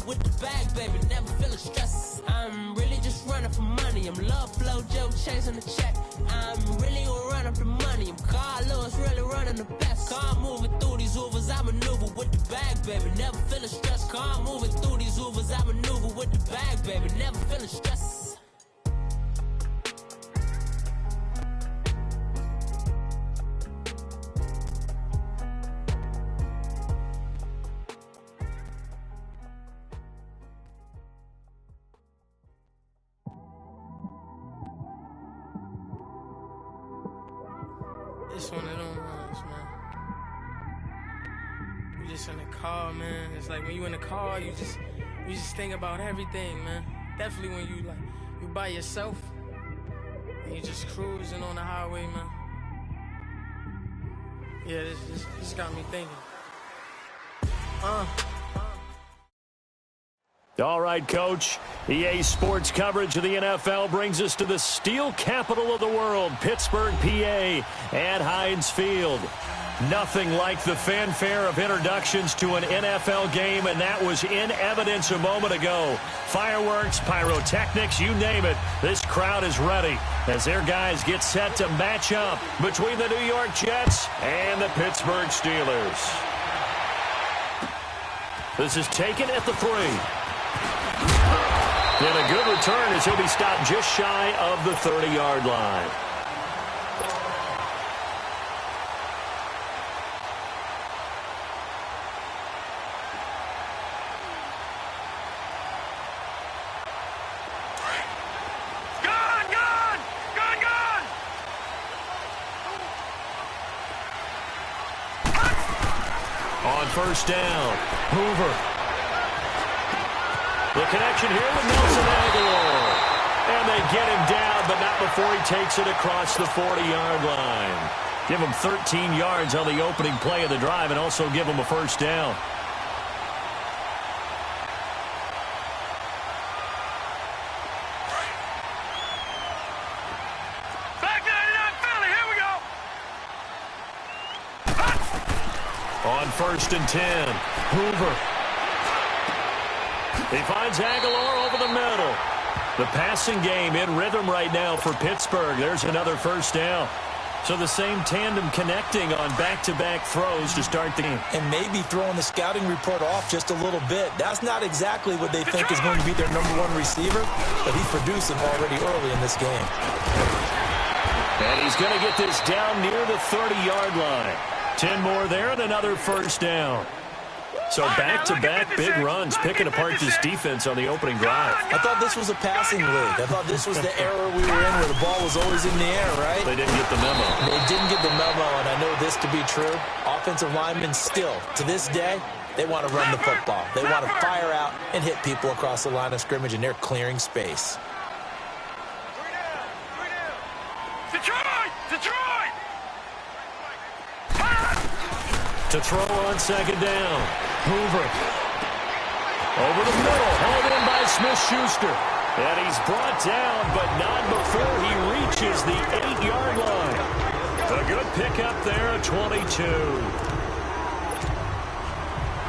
with the bag, baby, never feeling stress. I'm really just running for money. I'm love flow, Joe chasing the check. I'm really gonna run up the money. I'm Carl Lewis, really running the best. Car moving through these Ubers, I maneuver with the bag, baby, never feeling stress. Car moving through these Ubers, I maneuver with the bag, baby, never feeling stress. It's one of them ones, man. You just in the car, man. It's like when you in the car, you just think about everything, man. Definitely when you by yourself and you just cruising on the highway, man. Yeah, this got me thinking. All right, Coach. EA Sports coverage of the NFL brings us to the steel capital of the world, Pittsburgh, PA, at Heinz Field. Nothing like the fanfare of introductions to an NFL game, and that was in evidence a moment ago. Fireworks, pyrotechnics, you name it. This crowd is ready as their guys get set to match up between the New York Jets and the Pittsburgh Steelers. This is taken at the 3. And a good return as he'll be stopped just shy of the 30-yard line. On first down, Hoover. The connection here with Nelson Aguilar. And they get him down, but not before he takes it across the 40-yard line. Give him 13 yards on the opening play of the drive and also give him a first down. Back 99 Philly, here we go. On first and 10, Hoover. He finds Aguilar over the middle. The passing game in rhythm right now for Pittsburgh. There's another first down. So the same tandem connecting on back-to-back throws to start the game. And maybe throwing the scouting report off just a little bit. That's not exactly what they think is going to be their #1 receiver, but he's producing already early in this game. And he's going to get this down near the 30-yard line. 10 more there and another first down. So back-to-back big runs, picking apart this defense on the opening drive. I thought this was a passing league. I thought this was the era we were in where the ball was always in the air, right? They didn't get the memo. They didn't get the memo, and I know this to be true. Offensive linemen still, to this day, they want to run the football. They want to fire out and hit people across the line of scrimmage, and they're clearing space. Detroit! Detroit! To throw on second down. Hoover. Over the middle. Hauled in by Smith-Schuster. And he's brought down, but not before he reaches the 8-yard line. A good pickup there at 22.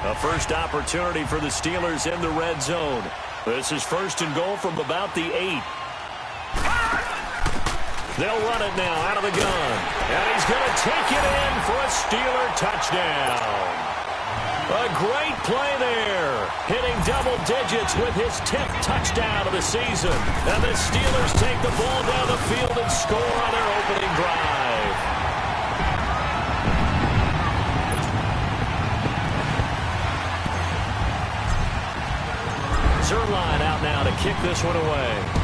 A first opportunity for the Steelers in the red zone. This is first and goal from about the 8. They'll run it now out of the gun. And he's going to take it in for a Steeler touchdown. A great play there. Hitting double digits with his 10th touchdown of the season. And the Steelers take the ball down the field and score on their opening drive. Zerline out now to kick this one away.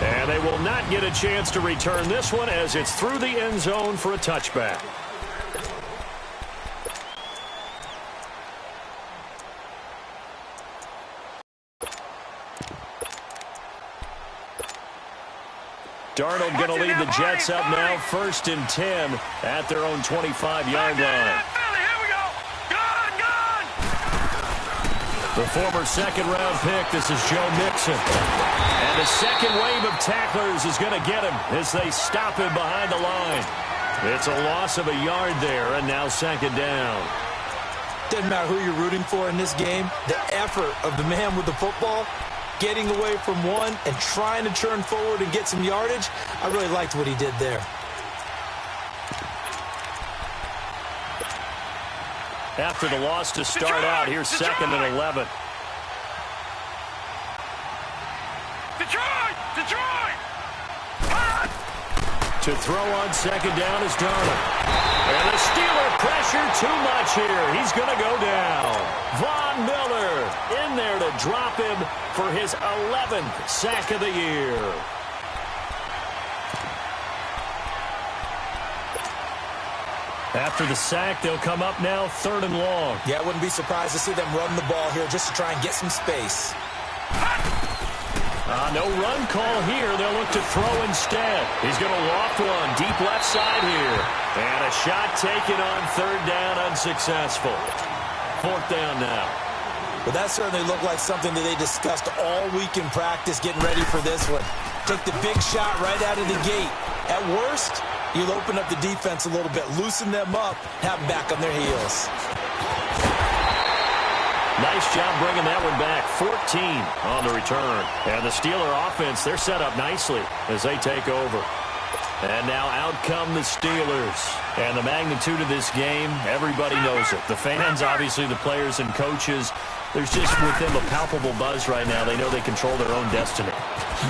And they will not get a chance to return this one as it's through the end zone for a touchback. Darnold going to lead the Jets up now, first and 10 at their own 25-yard line. The former second-round pick, this is Joe Mixon. And the second wave of tacklers is going to get him as they stop him behind the line. It's a loss of a yard there, and now second down. Doesn't matter who you're rooting for in this game. The effort of the man with the football, getting away from one and trying to turn forward and get some yardage, I really liked what he did there. After the loss to start out, here's second and 11. Detroit! To throw on second down is Darnold. And the Steeler pressure too much here. He's going to go down. Von Miller in there to drop him for his 11th sack of the year. After the sack, they'll come up now 3rd and long. Yeah, I wouldn't be surprised to see them run the ball here just to try and get some space. No run call here. They'll look to throw instead. He's going to loft one deep left side here. And a shot taken on 3rd down, unsuccessful. 4th down now. Well, that certainly looked like something that they discussed all week in practice, getting ready for this one. Take the big shot right out of the gate. At worst, you'll open up the defense a little bit, loosen them up, have them back on their heels. Nice job bringing that one back. 14 on the return. And the Steeler offense, they're set up nicely as they take over. And now out come the Steelers. And the magnitude of this game, everybody knows it. The fans, obviously the players and coaches, there's just with them a palpable buzz right now. They know they control their own destiny.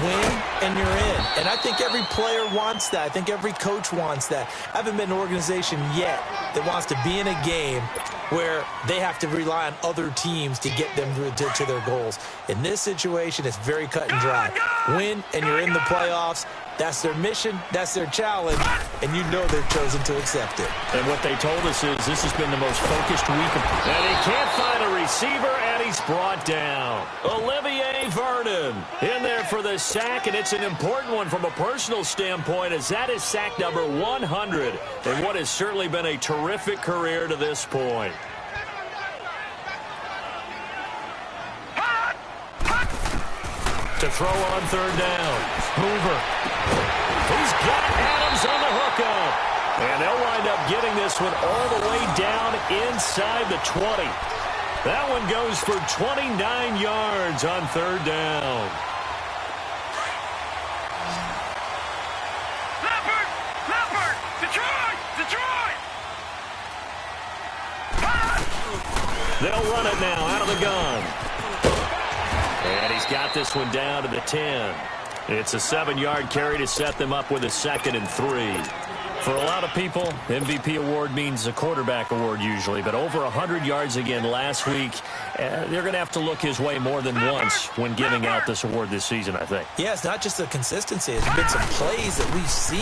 Win and you're in. And I think every player wants that. I think every coach wants that. I haven't been an organization yet that wants to be in a game where they have to rely on other teams to get them to their goals. In this situation, it's very cut and dry. Win and you're in the playoffs. That's their mission, that's their challenge, and you know they've chosen to accept it. And what they told us is this has been the most focused week. And he can't find a receiver, and he's brought down. Olivier Vernon in there for the sack, and it's an important one from a personal standpoint, as that is sack number 100 in what has certainly been a terrific career to this point. To throw on 3rd down. Hoover. He's got Adams on the hookup. And they'll wind up getting this one all the way down inside the 20. That one goes for 29 yards on 3rd down. Leopard! Detroit! They'll run it now out of the gun. And he's got this one down to the 10. It's a 7-yard carry to set them up with a 2nd and 3. For a lot of people, MVP award means a quarterback award usually, but over 100 yards again last week, they're going to have to look his way more than once when giving out this award this season, I think. Yeah, it's not just the consistency. It's been some plays that we've seen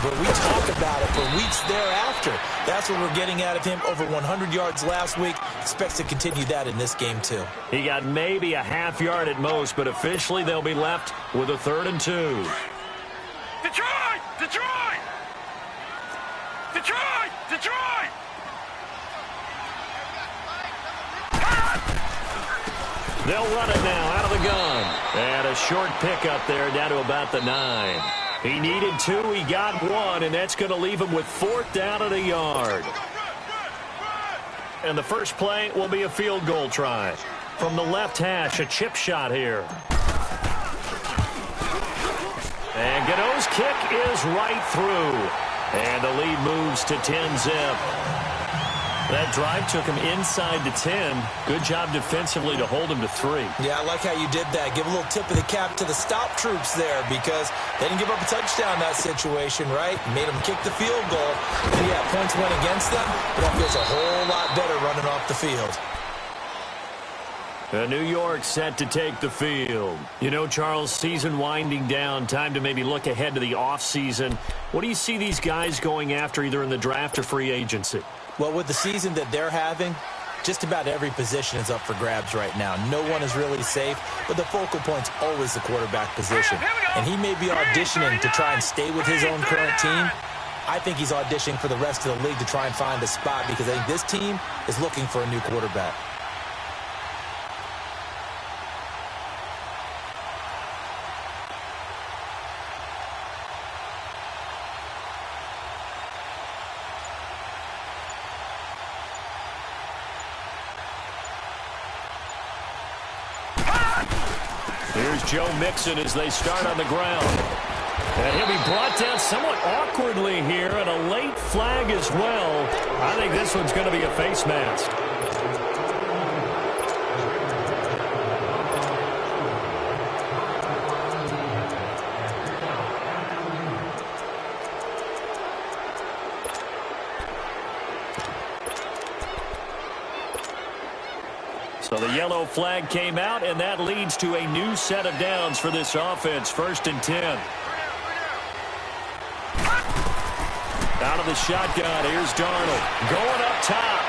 where we talk about it for weeks thereafter. That's what we're getting out of him. Over 100 yards last week. Expects to continue that in this game, too. He got maybe a half yard at most, but officially they'll be left with a 3rd and 2. Detroit! They'll run it now out of the gun. And a short pickup there down to about the 9. He needed 2. He got 1, and that's going to leave him with 4th down at a yard. And the first play will be a field goal try. From the left hash, a chip shot here. And Gano's kick is right through. And the lead moves to 10-zip. That drive took him inside the 10. Good job defensively to hold him to 3. Yeah, I like how you did that. Give a little tip of the cap to the stop troops there because they didn't give up a touchdown in that situation, right? Made them kick the field goal. And yeah, points went against them, but that feels a whole lot better running off the field. New York set to take the field. You know, Charles, season winding down, time to maybe look ahead to the offseason. What do you see these guys going after either in the draft or free agency? Well, with the season that they're having, just about every position is up for grabs right now. No one is really safe, but the focal point's always the quarterback position. And he may be auditioning to try and stay with his own current team. I think he's auditioning for the rest of the league to try and find a spot because I think this team is looking for a new quarterback. Here's Joe Mixon as they start on the ground. And he'll be brought down somewhat awkwardly here, and a late flag as well. I think this one's going to be a face mask. So the yellow flag came out, and that leads to a new set of downs for this offense. 1st and 10. Out of the shotgun, here's Darnold. Going up top.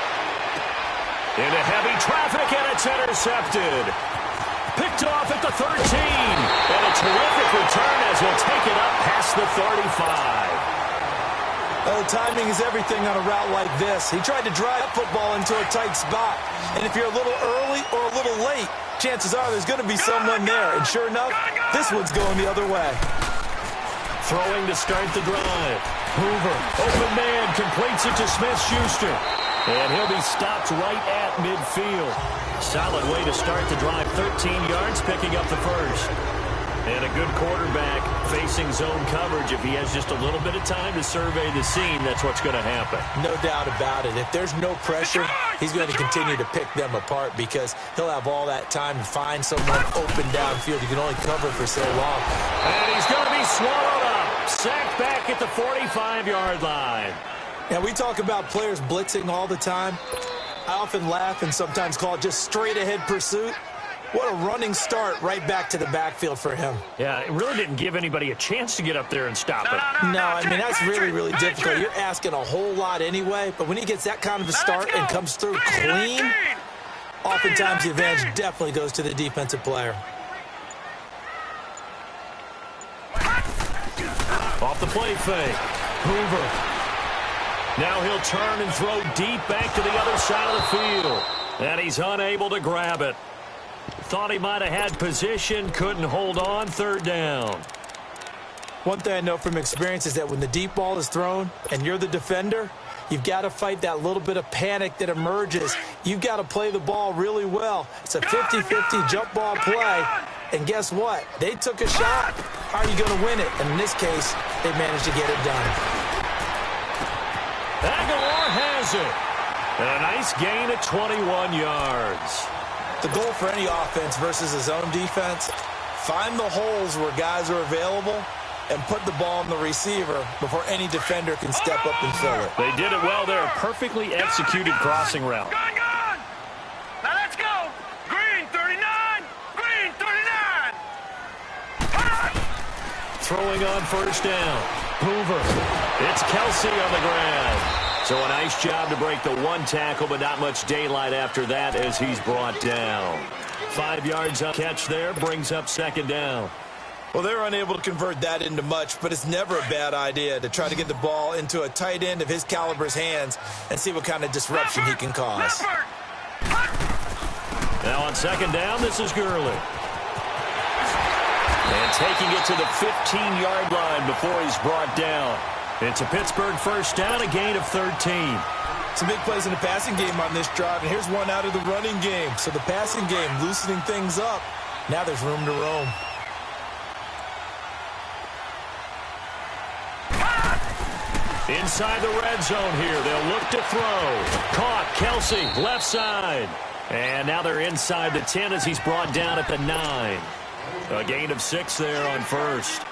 Into heavy traffic, and it's intercepted. Picked off at the 13. And a terrific return as he'll take it up past the 35. Well, timing is everything on a route like this. He tried to drive football into a tight spot. And if you're a little early or a little late, chances are there's going to be someone there. And sure enough, this one's going the other way. Throwing to start the drive. Hoover, open man, completes it to Smith-Schuster. And he'll be stopped right at midfield. Solid way to start the drive. 13 yards, picking up the first. And a good quarterback facing zone coverage. If he has just a little bit of time to survey the scene, that's what's going to happen. No doubt about it. If there's no pressure, he's going to continue to pick them apart because he'll have all that time to find someone open downfield. You can only cover for so long. And he's going to be swallowed up. Sacked back at the 45-yard line. Now, we talk about players blitzing all the time. I often laugh and sometimes call it just straight-ahead pursuit. What a running start right back to the backfield for him. Yeah, it really didn't give anybody a chance to get up there and stop it. No, I mean, that's really, really difficult. You're asking a whole lot anyway, but when he gets that kind of a start and comes through clean, oftentimes the advantage definitely goes to the defensive player. Off the play fake. Hoover. Now he'll turn and throw deep back to the other side of the field. And he's unable to grab it. Thought he might have had position, couldn't hold on. 3rd down. One thing I know from experience is that when the deep ball is thrown and you're the defender, you've got to fight that little bit of panic that emerges. You've got to play the ball really well. It's a 50-50 jump ball play. And guess what? They took a shot. How are you going to win it? And in this case, they managed to get it done. Aguilar has it. And a nice gain of 21 yards. The goal for any offense versus his own defense, find the holes where guys are available and put the ball on the receiver before any defender can step up and fill it. They did it well there. A perfectly executed crossing route. Gun! Now let's go! Green 39! Green 39! Throwing on 1st down. Hoover. It's Kelsey on the ground. So a nice job to break the one tackle, but not much daylight after that as he's brought down. 5 yards on catch there, brings up 2nd down. Well, they're unable to convert that into much, but it's never a bad idea to try to get the ball into a tight end of his caliber's hands and see what kind of disruption he can cause. Now on 2nd down, this is Gurley. And taking it to the 15-yard line before he's brought down. It's a Pittsburgh 1st down, a gain of 13. Some big plays in the passing game on this drive, and here's one out of the running game. So the passing game loosening things up. Now there's room to roam. Inside the red zone here, they'll look to throw. Caught, Kelsey, left side. And now they're inside the 10 as he's brought down at the 9. A gain of 6 there on 1st.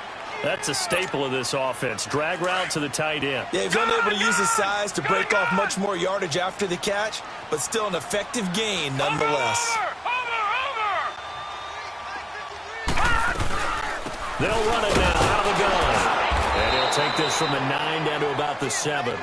That's a staple of this offense. Drag route to the tight end. Yeah, he's unable to use his size to break off much more yardage after the catch, but still an effective gain nonetheless. They'll run it now out of the gun. And he'll take this from the 9 down to about the 7.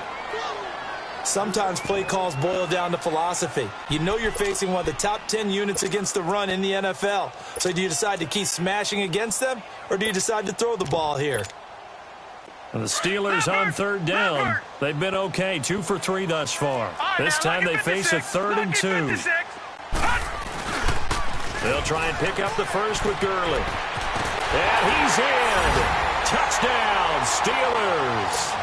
Sometimes play calls boil down to philosophy. You know you're facing one of the top 10 units against the run in the NFL. So do you decide to keep smashing against them, or do you decide to throw the ball here? And the Steelers on 3rd down. They've been okay, 2 for 3 thus far. This time they face a 3rd and 2. They'll try and pick up the first with Gurley. And he's in. Touchdown, Steelers.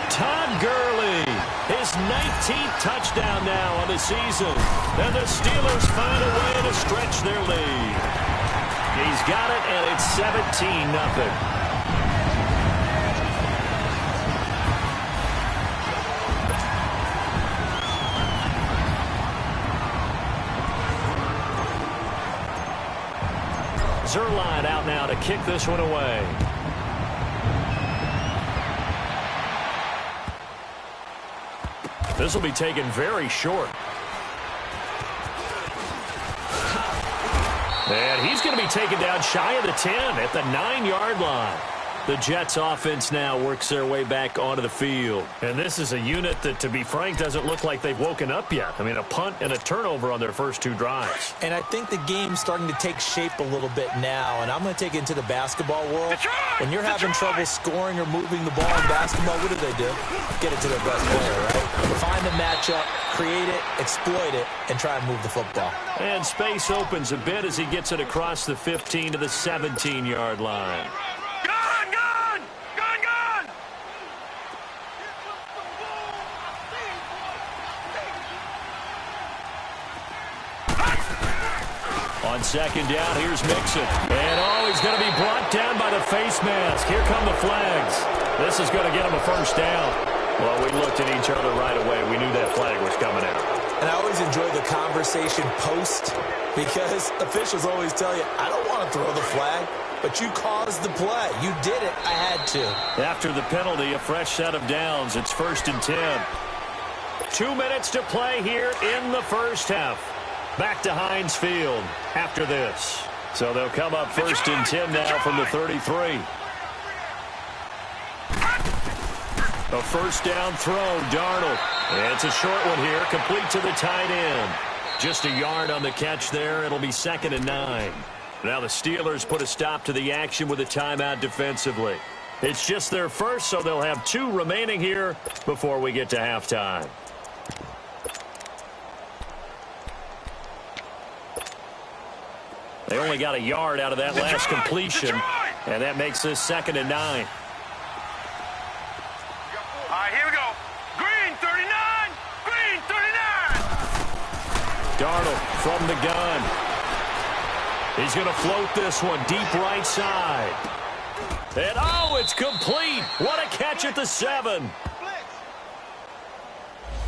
Todd Gurley, his 19th touchdown now on the season. And the Steelers find a way to stretch their lead. He's got it, and it's 17-0. Zerline out now to kick this one away. This will be taken very short. And he's going to be taken down shy of the 10 at the 9-yard line. The Jets offense now works their way back onto the field. And this is a unit that, to be frank, doesn't look like they've woken up yet. I mean, a punt and a turnover on their first 2 drives. And I think the game's starting to take shape a little bit now. And I'm going to take it into the basketball world. When you're having trouble scoring or moving the ball in basketball, what do? Get it to their best player, right? Find the matchup, create it, exploit it, and try and move the football. And space opens a bit as he gets it across the 15 to the 17-yard line. On second down, here's Mixon. And, he's going to be brought down by the face mask. Here come the flags. This is going to get him a first down. Well, we looked at each other right away. We knew that flag was coming out. And I always enjoy the conversation post because officials always tell you, I don't want to throw the flag, but you caused the play. You did it. I had to. After the penalty, a fresh set of downs. It's 1st and 10. 2 minutes to play here in the first half. Back to Heinz Field after this. So they'll come up 1st and 10 now from the 33. A first down throw, Darnold. And it's a short one here, complete to the tight end. Just a yard on the catch there. It'll be 2nd and 9. Now the Steelers put a stop to the action with a timeout defensively. It's just their first, so they'll have 2 remaining here before we get to halftime. They only got a yard out of that last completion, and that makes this 2nd and 9. All right, here we go. Green 39, green 39. Darnold from the gun. He's going to float this one deep right side. And, it's complete. What a catch at the 7.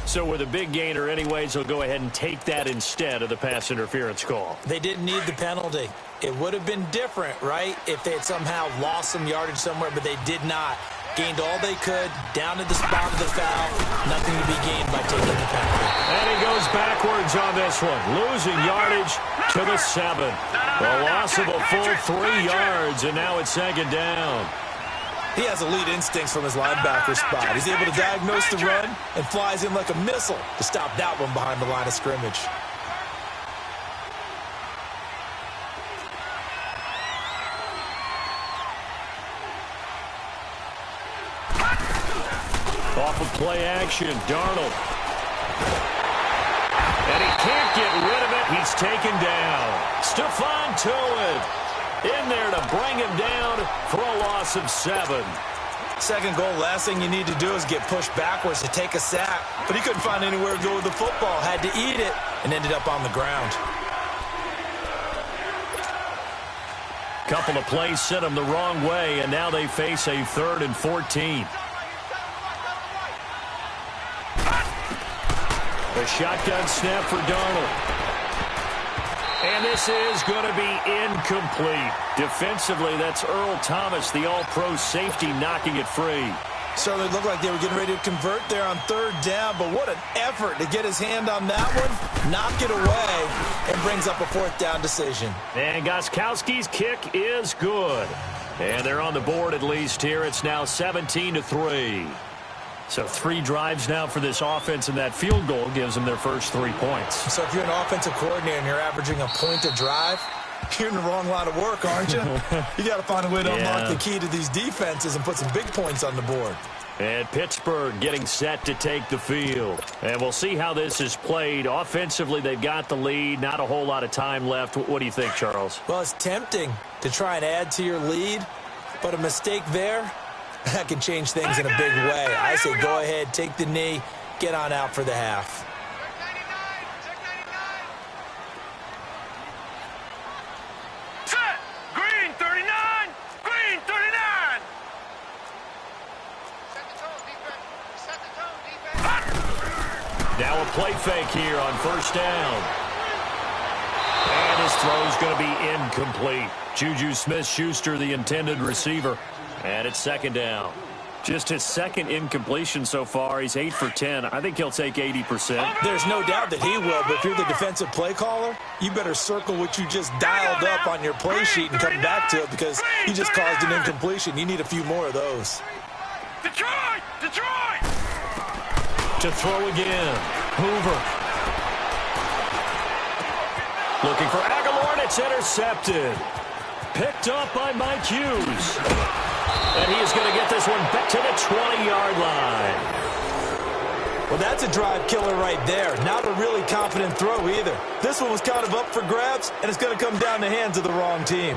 So with a big gainer anyways, they'll go ahead and take that instead of the pass interference call. They didn't need the penalty. It would have been different, right, if they had somehow lost some yardage somewhere, but they did not. Gained all they could, down to the spot of the foul. Nothing to be gained by taking the penalty. And he goes backwards on this one, losing yardage to the 7. A loss of a full 3 yards, and now it's 2nd down. He has elite instincts from his linebacker spot. He's able to diagnose the run and flies in like a missile to stop that one behind the line of scrimmage. Off of play action, Darnold. And he can't get rid of it. He's taken down. Stephon Tuitt in there to bring him down for a loss of 7. Second goal, last thing you need to do is get pushed backwards to take a sack. But he couldn't find anywhere to go with the football. Had to eat it and ended up on the ground. Couple of plays sent him the wrong way, and now they face a 3rd and 14. A shotgun snap for Darnold. And this is going to be incomplete. Defensively, that's Earl Thomas, the all-pro safety, knocking it free. Certainly looked like they were getting ready to convert there on 3rd down, but what an effort to get his hand on that one, knock it away, and brings up a 4th down decision. And Gostkowski's kick is good. And they're on the board at least here. It's now 17-3. So 3 drives now for this offense, and that field goal gives them their first 3 points. So if you're an offensive coordinator and you're averaging a point a drive, you're in the wrong line of work, aren't you? You got to find a way to unlock the key to these defenses and put some big points on the board. And Pittsburgh getting set to take the field. And we'll see how this is played. Offensively, they've got the lead. Not a whole lot of time left. What do you think, Charles? Well, it's tempting to try and add to your lead, but a mistake there, that can change things in a big way. I say go ahead, take the knee, get on out for the half. Set. play fake here on first down. And his throw's going to be incomplete. Juju Smith-Schuster, the intended receiver. And it's second down. Just his second incompletion so far. He's 8 for 10. I think he'll take 80%. There's no doubt that he will, but if you're the defensive play caller, you better circle what you just dialed up on your play sheet and come back to it because you just caused an incompletion. You need a few more of those. Detroit! Detroit! To throw again. Hoover. Looking for Aguilar, and it's intercepted. Picked up by Mike Hughes. And he is going to get this one back to the 20-yard line. Well, that's a drive killer right there. Not a really confident throw either. This one was kind of up for grabs, and it's going to come down the hands of the wrong team.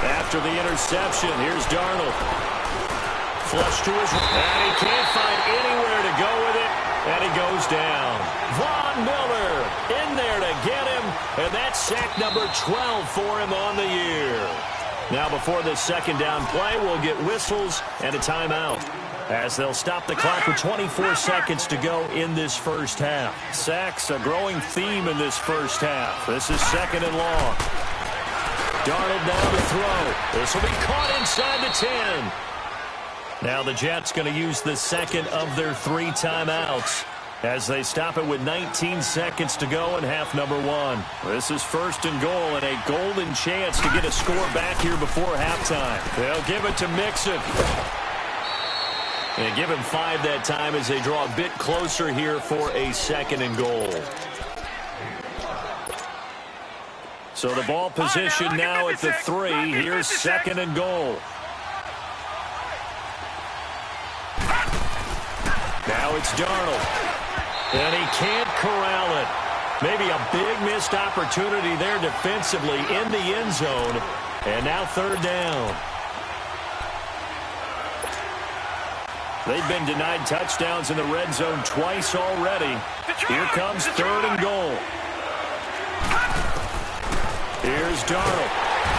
After the interception, here's Darnold. Flush to his right, and he can't find anywhere to go with it, and he goes down. Von Miller in there to get him, and that's sack number 12 for him on the year. Now before this second down play, we'll get whistles and a timeout, as they'll stop the clock with 24 seconds to go in this first half. Sacks, a growing theme in this first half. This is second and long. Darnold down to throw. This will be caught inside the 10. Now the Jets going to use the second of their 3 timeouts as they stop it with 19 seconds to go in half number 1. This is first and goal and a golden chance to get a score back here before halftime. They'll give it to Mixon. And give him 5 that time as they draw a bit closer here for a second and goal. So the ball position now at the 3. Here's second and goal. Now it's Darnold. And he can't corral it. Maybe a big missed opportunity there defensively in the end zone. And now third down. They've been denied touchdowns in the red zone twice already. Here comes third and goal. Here's Darnold.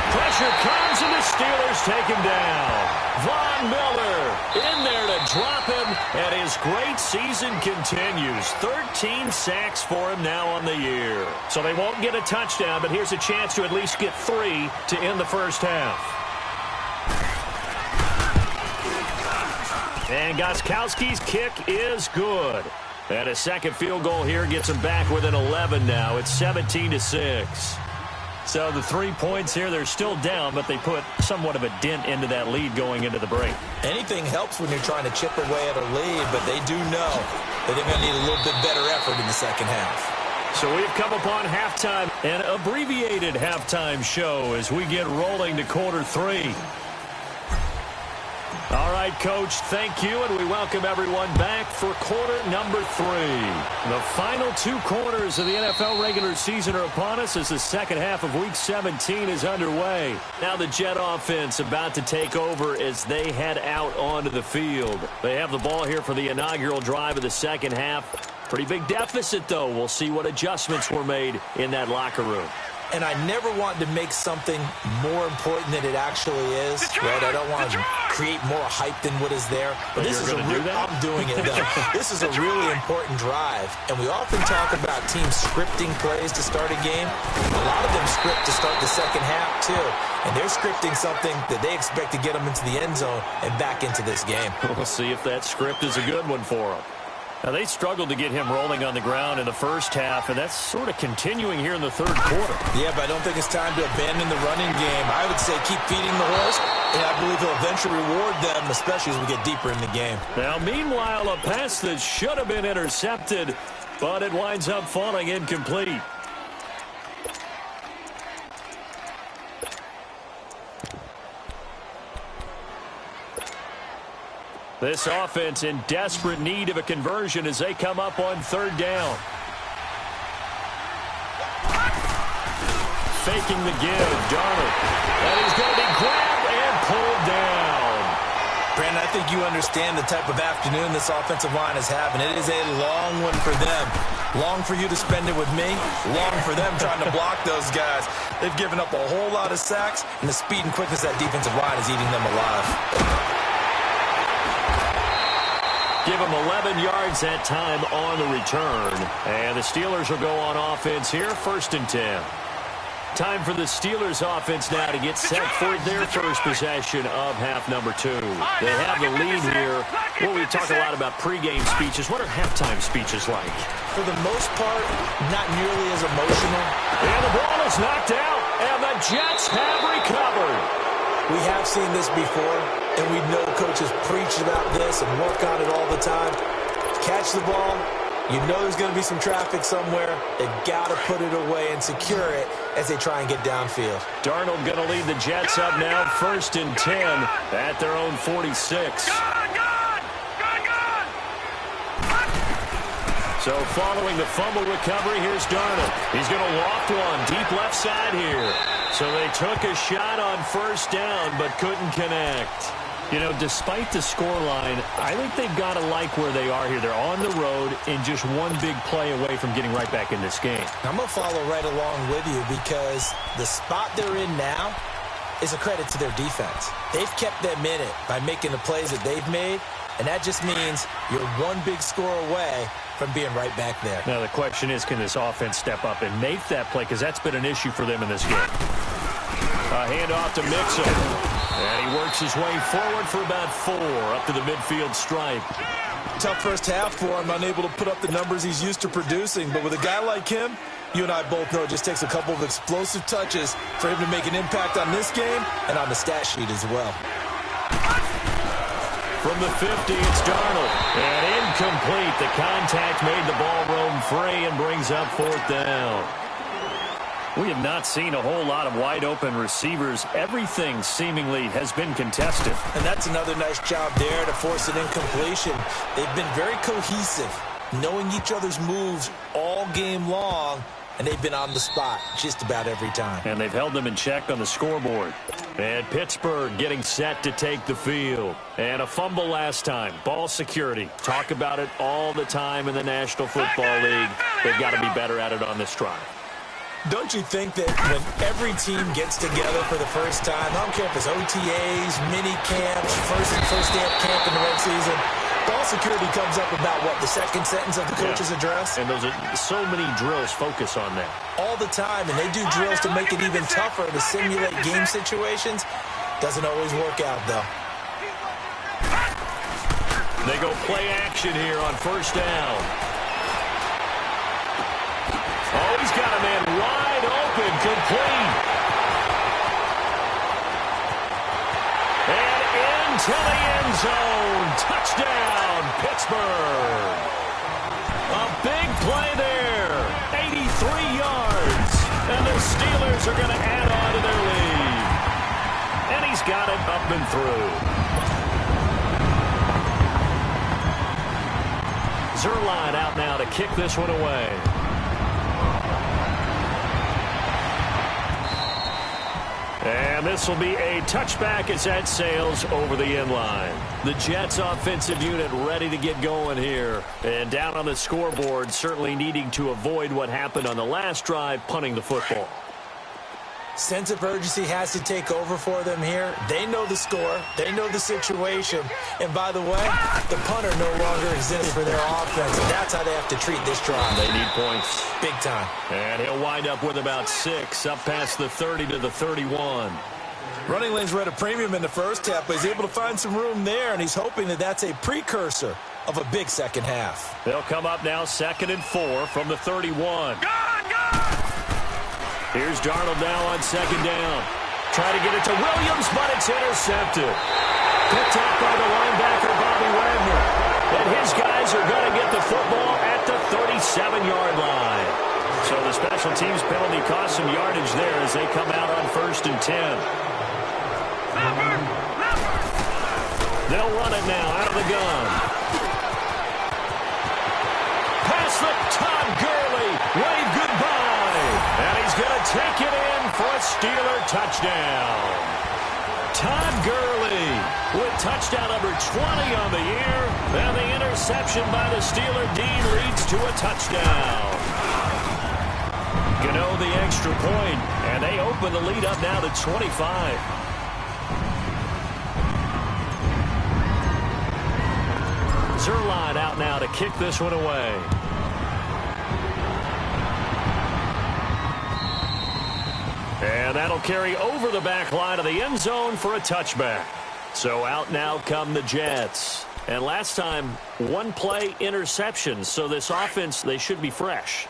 Pressure comes, and the Steelers take him down. Von Miller in there to drop him, and his great season continues. 13 sacks for him now on the year. So they won't get a touchdown, but here's a chance to at least get 3 to end the first half. And Gostkowski's kick is good. And a second field goal here gets him back within 11 now. It's 17-6. So the 3 points here, they're still down, but they put somewhat of a dent into that lead going into the break. Anything helps when you're trying to chip away at a lead, but they do know that they're going to need a little bit better effort in the second half. So we've come upon halftime, an abbreviated halftime show as we get rolling to quarter 3. All right, Coach, thank you, and we welcome everyone back for quarter number 3. The final 2 quarters of the NFL regular season are upon us as the second half of Week 17 is underway. Now the Jet offense about to take over as they head out onto the field. They have the ball here for the inaugural drive of the second half. Pretty big deficit, though. We'll see what adjustments were made in that locker room. And I never want to make something more important than it actually is. Right? I don't want to create more hype than what is there. But this is I'm doing it, though. This is a really important drive. And we often talk about teams scripting plays to start a game. A lot of them script to start the second half, too. And they're scripting something that they expect to get them into the end zone and back into this game. We'll see if that script is a good one for them. Now, they struggled to get him rolling on the ground in the first half, and that's sort of continuing here in the third quarter. Yeah, but I don't think it's time to abandon the running game. I would say keep feeding the horse, and I believe he'll eventually reward them, especially as we get deeper in the game. Now, meanwhile, a pass that should have been intercepted, but it winds up falling incomplete. This offense in desperate need of a conversion as they come up on third down. Faking the give, Darnold. And he's going to be grabbed and pulled down. Brandon, I think you understand the type of afternoon this offensive line is having. It is a long one for them. Long for you to spend it with me. Long for them trying to block those guys. They've given up a whole lot of sacks, and the speed and quickness of that defensive line is eating them alive. Give them 11 yards that time on the return. And the Steelers will go on offense here, 1st and 10. Time for the Steelers offense now to get set for their first possession of half number 2. They have the lead here. Well, we talk a lot about pregame speeches. What are halftime speeches like? For the most part, not nearly as emotional. And the ball is knocked out, and the Jets have recovered. We have seen this before, and we know coaches preach about this and work on it all the time. Catch the ball. You know there's going to be some traffic somewhere. They've got to put it away and secure it as they try and get downfield. Darnold going to lead the Jets up now, 1st and 10 at their own 46. So following the fumble recovery, here's Darnold. He's going to loft one deep left side here. So they took a shot on 1st down but couldn't connect. You know, despite the scoreline, I think they've got to like where they are here. They're on the road and just one big play away from getting right back in this game. I'm going to follow right along with you because the spot they're in now is a credit to their defense. They've kept them in it by making the plays that they've made, and that just means you're one big score away from being right back there. Now the question is, can this offense step up and make that play? Because that's been an issue for them in this game. A handoff to Mixon. And he works his way forward for about 4 up to the midfield stripe. Tough first half for him, unable to put up the numbers he's used to producing. But with a guy like him, you and I both know it just takes a couple of explosive touches for him to make an impact on this game and on the stat sheet as well. From the 50, it's Darnold. And incomplete. The contact made the ball roam free and brings up 4th down. We have not seen a whole lot of wide-open receivers. Everything seemingly has been contested. And that's another nice job there to force an incompletion. They've been very cohesive, knowing each other's moves all game long, and they've been on the spot just about every time. And they've held them in check on the scoreboard. And Pittsburgh getting set to take the field. And a fumble last time. Ball security. Talk about it all the time in the National Football League. They've got to be better at it on this drive. Don't you think that when every team gets together for the first time, I don't care if it's OTAs, mini camps, first day of camp in the red season, ball security comes up about, what, the second sentence of the coach's address? And those are so many drills focus on that. All the time, and they do drills to make it even tougher to simulate game situations. Doesn't always work out, though. They go play action here on 1st down. Oh, he's got a man wide open, complete. And into the end zone. Touchdown, Pittsburgh. A big play there. 83 yards. And the Steelers are going to add on to their lead. And he's got it up and through. Zuerlein out now to kick this one away. And this will be a touchback as that sails over the end line. The Jets offensive unit ready to get going here. And down on the scoreboard, certainly needing to avoid what happened on the last drive, punting the football. Sense of urgency has to take over for them here. They know the score. They know the situation. And by the way, the punter no longer exists for their offense. And that's how they have to treat this drive. They need points. Big time. And he'll wind up with about 6, up past the 30 to the 31. Running lanes were at a premium in the first half, but he's able to find some room there, and he's hoping that that's a precursor of a big second half. They'll come up now 2nd and 4 from the 31. Here's Darnold now on 2nd down. Try to get it to Williams, but it's intercepted. Picked up by the linebacker, Bobby Wagner. And his guys are going to get the football at the 37-yard line. So the special teams penalty cost some yardage there as they come out on 1st and 10. They'll run it now out of the gun. Pass the Todd Gurley. Wave goodbye. And he's going to take it in for a Steeler touchdown. Todd Gurley with touchdown number 20 on the year. And the interception by the Steeler Dean leads to a touchdown. Gano the extra point, and they open the lead up now to 25. Zerline out now to kick this one away. And that'll carry over the back line of the end zone for a touchback. So out now come the Jets. And last time, one play interception. So this offense, they should be fresh.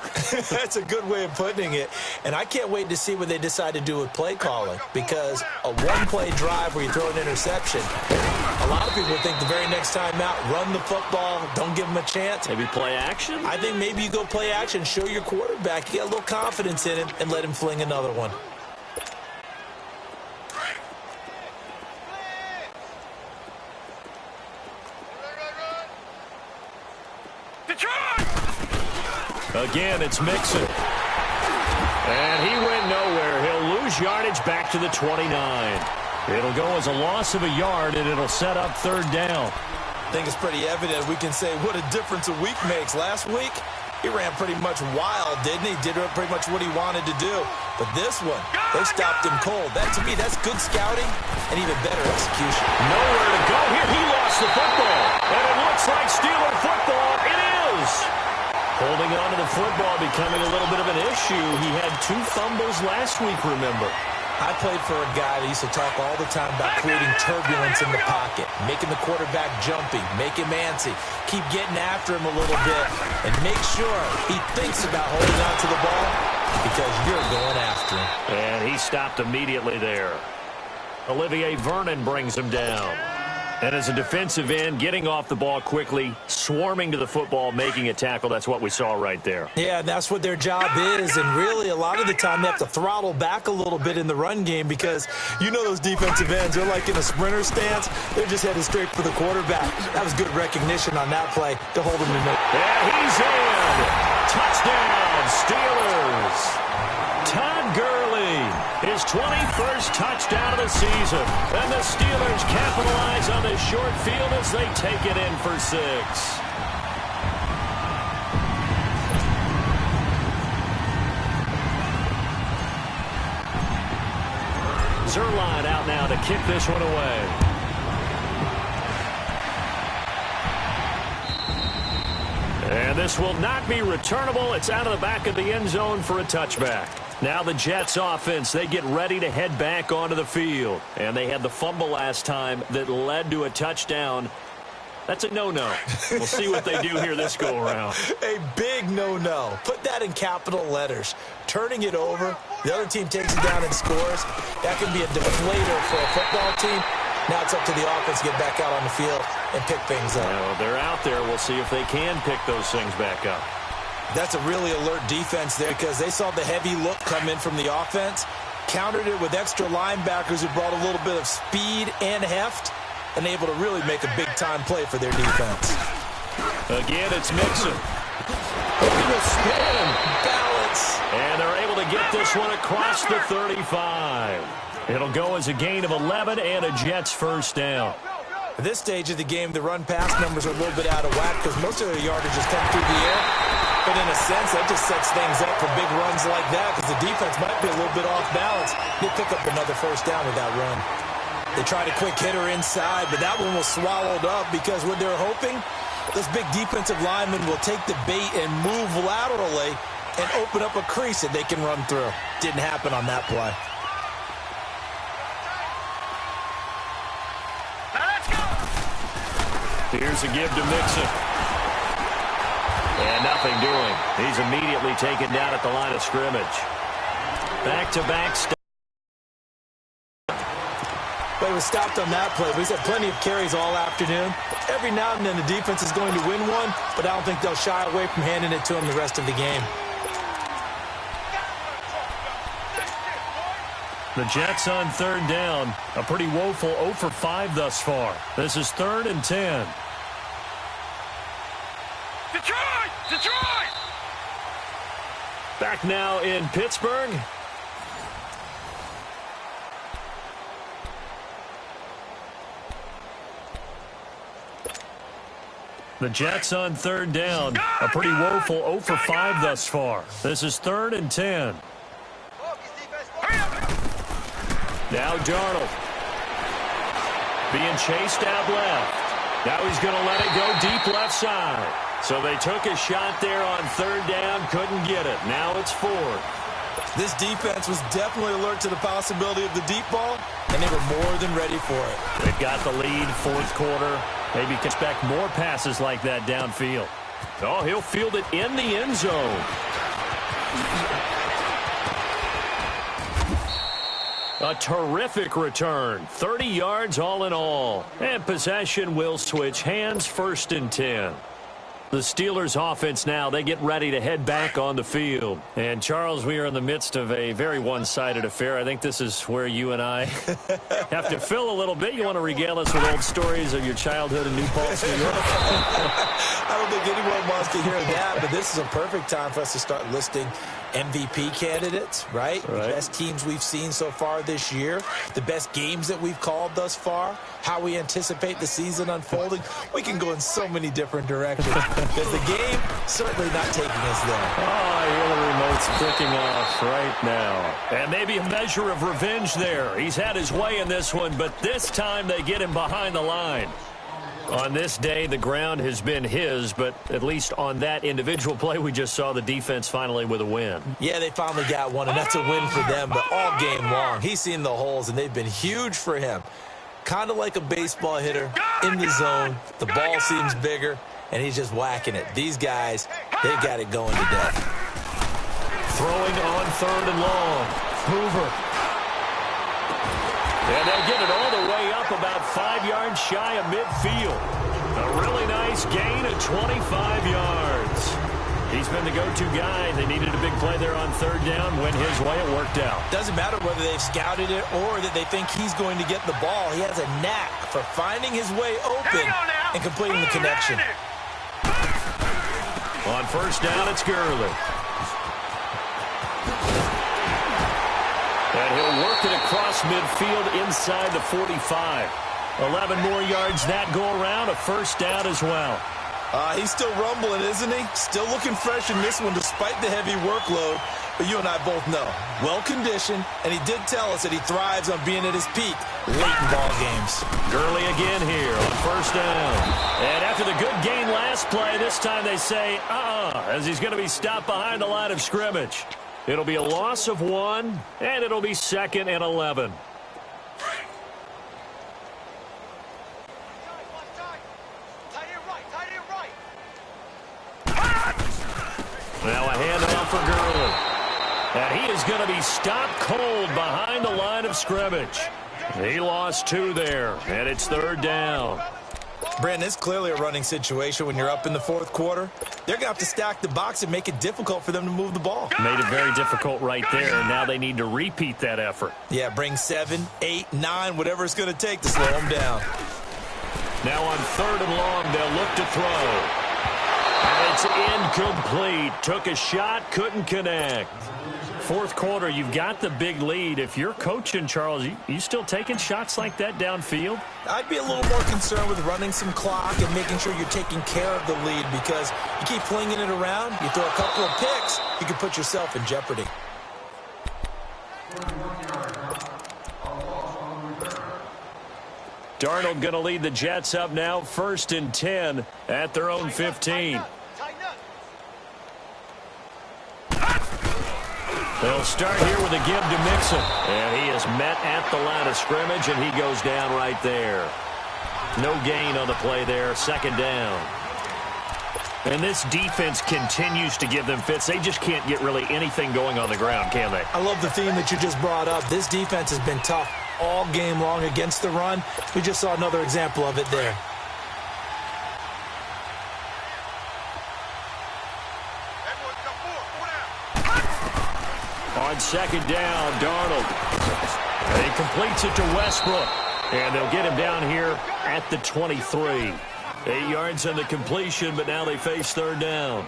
That's a good way of putting it. And I can't wait to see what they decide to do with play calling. Because a one-play drive where you throw an interception, a lot of people think the very next time out, run the football, don't give them a chance. Maybe play action? I think maybe you go play action, show your quarterback, you get a little confidence in him, and let him fling another one. Again, it's Mixon. And he went nowhere. He'll lose yardage back to the 29. It'll go as a loss of a yard, and it'll set up third down. I think it's pretty evident. We can say what a difference a week makes. Last week, he ran pretty much wild, didn't he? Did pretty much what he wanted to do. But this one, they stopped him cold. That, to me, that's good scouting and even better execution. Nowhere to go here. He lost the football. And it looks like Steeler football. It is. Holding on to the football becoming a little bit of an issue. He had 2 fumbles last week, remember. I played for a guy that used to talk all the time about creating turbulence in the pocket, making the quarterback jumpy, make him antsy, keep getting after him a little bit, and make sure he thinks about holding on to the ball because you're going after him. And he stopped immediately there. Olivier Vernon brings him down. And as a defensive end, getting off the ball quickly, swarming to the football, making a tackle, that's what we saw right there. Yeah, that's what their job is, and really a lot of the time they have to throttle back a little bit in the run game because you know those defensive ends, they're like in a sprinter stance. They're just headed straight for the quarterback. That was good recognition on that play to hold him to no. And he's in. Touchdown, Steelers. Todd Gurley, his 21st touchdown of the season. And the Steelers capitalize on this short field as they take it in for 6. Zerline out now to kick this one away. And this will not be returnable. It's out of the back of the end zone for a touchback. Now the Jets offense, they get ready to head back onto the field. And they had the fumble last time that led to a touchdown. That's a no-no. We'll see what they do here this go-around. A big no-no. Put that in capital letters. Turning it over, the other team takes it down and scores. That can be a deflator for a football team. Now it's up to the offense to get back out on the field and pick things up. Well, they're out there. We'll see if they can pick those things back up. That's a really alert defense there because they saw the heavy look come in from the offense, countered it with extra linebackers who brought a little bit of speed and heft, and able to really make a big-time play for their defense. Again, it's Mixon. Look at the spin. Balance. And they're able to get this one across the 35. It'll go as a gain of 11 and a Jets first down. At this stage of the game, the run-pass numbers are a little bit out of whack because most of their yardage has come through the air. But in a sense, that just sets things up for big runs like that because the defense might be a little bit off balance. They pick up another first down with that run. They tried a quick hitter inside, but that one was swallowed up because what they're hoping, this big defensive lineman will take the bait and move laterally and open up a crease that they can run through. Didn't happen on that play. Here's a give to Mixon. And nothing doing. He's immediately taken down at the line of scrimmage. Back-to-back stop. But he was stopped on that play. But he's had plenty of carries all afternoon. Every now and then the defense is going to win one, but I don't think they'll shy away from handing it to him the rest of the game. The Jets on third down. A pretty woeful 0 for 5 thus far. This is 3rd and 10. Detroit! Detroit! Back now in Pittsburgh. The Jets on third down. A pretty woeful 0 for 5 thus far. This is 3rd and 10. Now Darnold. Being chased out left. Now he's going to let it go deep left side. So they took a shot there on 3rd down. Couldn't get it. Now it's 4th. This defense was definitely alert to the possibility of the deep ball, and they were more than ready for it. They've got the lead, 4th quarter. Maybe expect more passes like that downfield. Oh, he'll field it in the end zone. A terrific return. 30 yards all in all. And possession will switch hands, 1st and 10. The Steelers offense now, they get ready to head back on the field. And, Charles, we are in the midst of a very one-sided affair. I think this is where you and I have to fill a little bit. You want to regale us with old stories of your childhood in New Paltz, New York? I don't think anyone wants to hear that, but this is a perfect time for us to start listing MVP candidates, right? The best teams we've seen so far this year, the best games that we've called thus far, how we anticipate the season unfolding. We can go in so many different directions because the game certainly not taking us there. Oh, I hear the remote's clicking off right now. And maybe a measure of revenge there. He's had his way in this one, but this time they get him behind the line. On this day, the ground has been his, but at least on that individual play, we just saw the defense finally with a win. Yeah, they finally got one, and that's a win for them, but all game long, he's seen the holes, and they've been huge for him. Kind of like a baseball hitter in the zone. The ball seems bigger, and he's just whacking it. These guys, they got it going to death. Throwing on 3rd and long. Hoover. And they'll get it all the way up about 5 yards shy of midfield. A really nice gain of 25 yards. He's been the go-to guy. They needed a big play there on 3rd down. Went his way. It worked out. Doesn't matter whether they've scouted it or that they think he's going to get the ball. He has a knack for finding his way open and completing the connection. On 1st down, it's Gurley. And he'll work it across midfield inside the 45. 11 more yards that go around. A 1st down as well. He's still rumbling, isn't he? Still looking fresh in this one despite the heavy workload. But you and I both know, well-conditioned, and he did tell us that he thrives on being at his peak late in ball games. Gurley again here on 1st down. And after the good gain last play, this time they say, as he's going to be stopped behind the line of scrimmage. It'll be a loss of 1, and it'll be 2nd and 11. Now a handoff for Gurley. And he is going to be stopped cold behind the line of scrimmage. He lost 2 there, and it's 3rd down. Brandon, it's clearly a running situation when you're up in the 4th quarter. They're going to have to stack the box and make it difficult for them to move the ball. Made it very difficult right there. Now they need to repeat that effort. Yeah, bring 7, 8, 9, whatever it's going to take to slow them down. Now on 3rd and long, they'll look to throw. And it's incomplete. Took a shot, couldn't connect. 4th quarter, you've got the big lead. If you're coaching, Charles, you still taking shots like that downfield? I'd be a little more concerned with running some clock and making sure you're taking care of the lead, because you keep flinging it around, you throw a couple of picks, you can put yourself in jeopardy. Darnold going to lead the Jets up now, 1st and 10 at their own 15. They'll start here with a give to Mixon. And he is met at the line of scrimmage, and he goes down right there. No gain on the play there, 2nd down. And this defense continues to give them fits. They just can't get really anything going on the ground, can they? I love the theme that you just brought up. This defense has been tough all game long against the run. We just saw another example of it there. On 2nd down, Darnold. And he completes it to Westbrook. And they'll get him down here at the 23. 8 yards on the completion, but now they face 3rd down.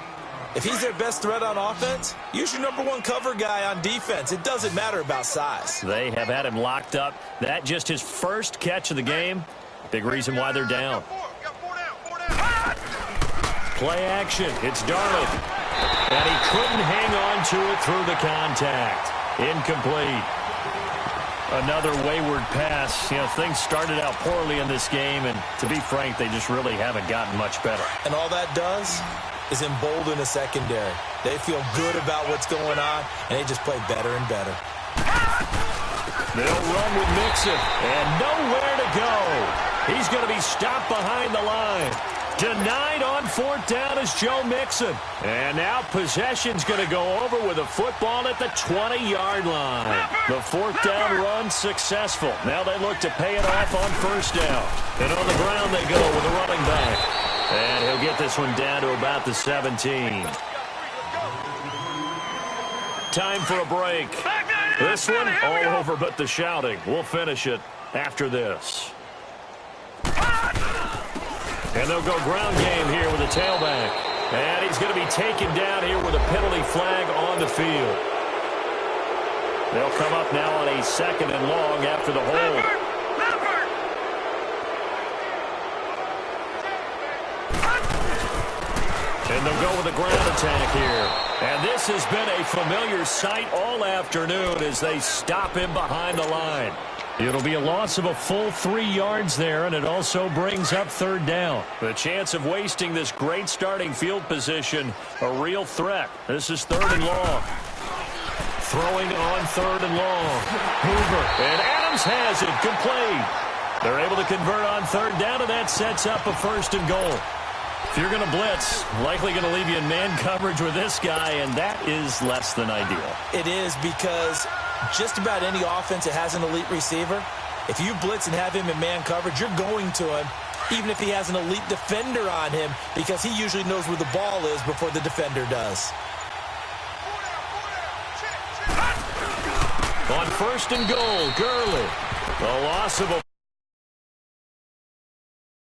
If he's their best threat on offense, use your #1 cover guy on defense. It doesn't matter about size. They have had him locked up. That just his first catch of the game. Big reason why they're down. Play action. It's Darling. And he couldn't hang on to it through the contact. Incomplete. Another wayward pass. You know, things started out poorly in this game, and to be frank, they just really haven't gotten much better. And all that does is embolden the secondary. They feel good about what's going on, and they just play better and better. They'll run with Mixon, and nowhere to go. He's going to be stopped behind the line. Denied on 4th down is Joe Mixon. And now possession's going to go over with a football at the 20-yard line. The 4th down run successful. Now they look to pay it off on 1st down. And on the ground they go with a running back. And he'll get this one down to about the 17. Time for a break. This one all over but the shouting. We'll finish it after this. And they'll go ground game here with a tailback. And he's going to be taken down here with a penalty flag on the field. They'll come up now on a 2nd and long after the hold. And they'll go with a ground attack here. And this has been a familiar sight all afternoon as they stop him behind the line. It'll be a loss of a full 3 yards there, and it also brings up 3rd down. The chance of wasting this great starting field position, a real threat. This is 3rd and long. Throwing on 3rd and long. Hoover, and Adams has it, complete. They're able to convert on 3rd down, and that sets up a 1st and goal. If you're going to blitz, likely going to leave you in man coverage with this guy, and that is less than ideal. It is, because just about any offense that has an elite receiver, if you blitz and have him in man coverage, you're going to him, even if he has an elite defender on him, because he usually knows where the ball is before the defender does. On 1st and goal, Gurley. The loss of a